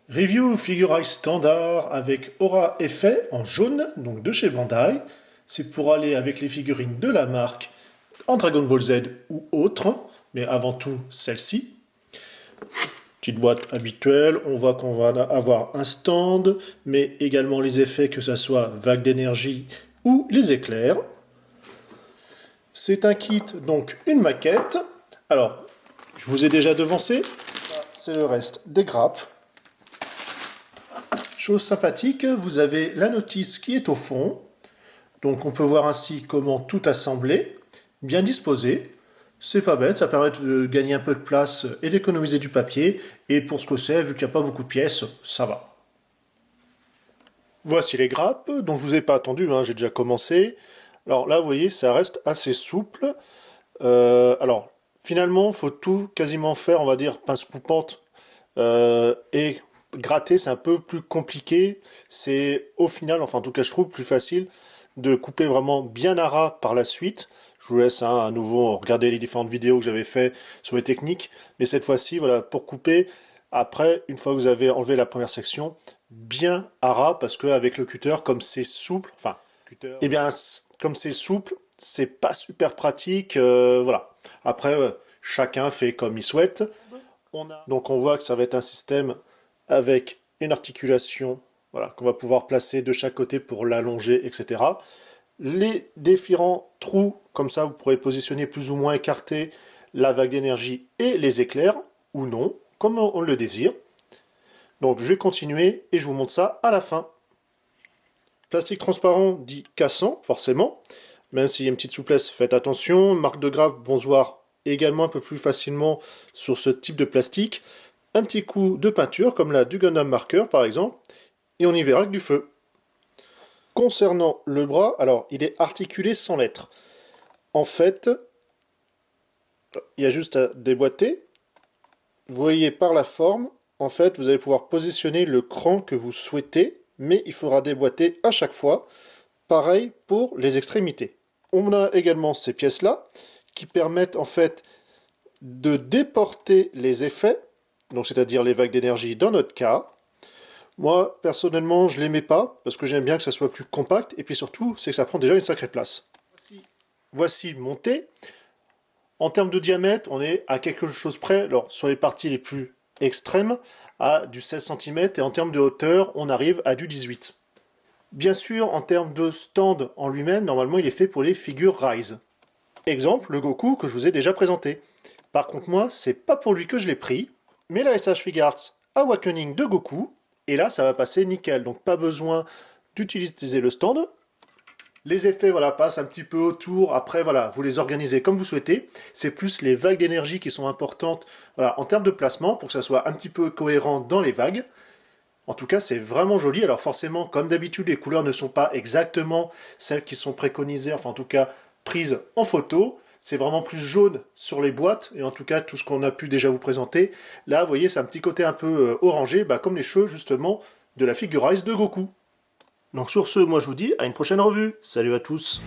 Review Figure Eyes standard avec Aura Effet en jaune, donc de chez Bandai. C'est pour aller avec les figurines de la marque en Dragon Ball Z ou autre, mais avant tout celle-ci. Petite boîte habituelle, on voit qu'on va avoir un stand, mais également les effets, que ce soit vague d'énergie ou les éclairs. C'est un kit, donc une maquette. Alors, je vous ai déjà devancé, c'est le reste des grappes. Chose sympathique, vous avez la notice qui est au fond. Donc on peut voir ainsi comment tout assembler, bien disposé. C'est pas bête, ça permet de gagner un peu de place et d'économiser du papier. Et pour ce que c'est, vu qu'il n'y a pas beaucoup de pièces, ça va. Voici les grappes, dont je vous ai pas attendu, hein, j'ai déjà commencé. Alors là, vous voyez, ça reste assez souple. Alors, finalement, il faut tout quasiment faire, on va dire, pince coupante. Et gratter, c'est un peu plus compliqué. C'est au final, enfin en tout cas je trouve plus facile de couper vraiment bien à ras par la suite. Je vous laisse à nouveau regarder les différentes vidéos que j'avais fait sur les techniques. Mais cette fois-ci, voilà, pour couper, après, une fois que vous avez enlevé la première section, bien à ras, parce qu'avec le cutter, comme c'est souple, enfin, cutter, eh bien, comme c'est souple, c'est pas super pratique, voilà. Après, chacun fait comme il souhaite. Donc on voit que ça va être un système avec une articulation, voilà, qu'on va pouvoir placer de chaque côté pour l'allonger, etc. Les différents trous, comme ça vous pourrez positionner plus ou moins écartés la vague d'énergie et les éclairs, ou non, comme on le désire. Donc je vais continuer et je vous montre ça à la fin. Plastique transparent dit cassant, forcément, même s'il y a une petite souplesse, faites attention. Marques de grappe vont se voir également un peu plus facilement sur ce type de plastique. Un petit coup de peinture, comme la du Gundam Marker par exemple, et on y verra que du feu. Concernant le bras, alors il est articulé sans lettres. En fait, il y a juste à déboîter. Vous voyez par la forme, en fait, vous allez pouvoir positionner le cran que vous souhaitez, mais il faudra déboîter à chaque fois. Pareil pour les extrémités. On a également ces pièces-là, qui permettent en fait de déporter les effets, donc c'est-à-dire les vagues d'énergie dans notre cas. Moi, personnellement, je ne les mets pas, parce que j'aime bien que ça soit plus compact, et puis surtout, c'est que ça prend déjà une sacrée place. Voici monté. En termes de diamètre, on est à quelque chose près, alors sur les parties les plus extrêmes, à du 16 cm, et en termes de hauteur, on arrive à du 18. Bien sûr, en termes de stand en lui-même, normalement, il est fait pour les figures Rise. Exemple, le Goku que je vous ai déjà présenté. Par contre, moi, c'est pas pour lui que je l'ai pris, mais la SH Figuarts Awakening de Goku, et là, ça va passer nickel, donc pas besoin d'utiliser le stand. Les effets, voilà, passent un petit peu autour, après, voilà, vous les organisez comme vous souhaitez. C'est plus les vagues d'énergie qui sont importantes, voilà, en termes de placement, pour que ça soit un petit peu cohérent dans les vagues. En tout cas, c'est vraiment joli. Alors forcément, comme d'habitude, les couleurs ne sont pas exactement celles qui sont préconisées, enfin en tout cas prises en photo. C'est vraiment plus jaune sur les boîtes, et en tout cas tout ce qu'on a pu déjà vous présenter. Là, vous voyez, c'est un petit côté un peu orangé, comme les cheveux justement de la figure Ice de Goku. Donc sur ce, moi je vous dis à une prochaine revue. Salut à tous.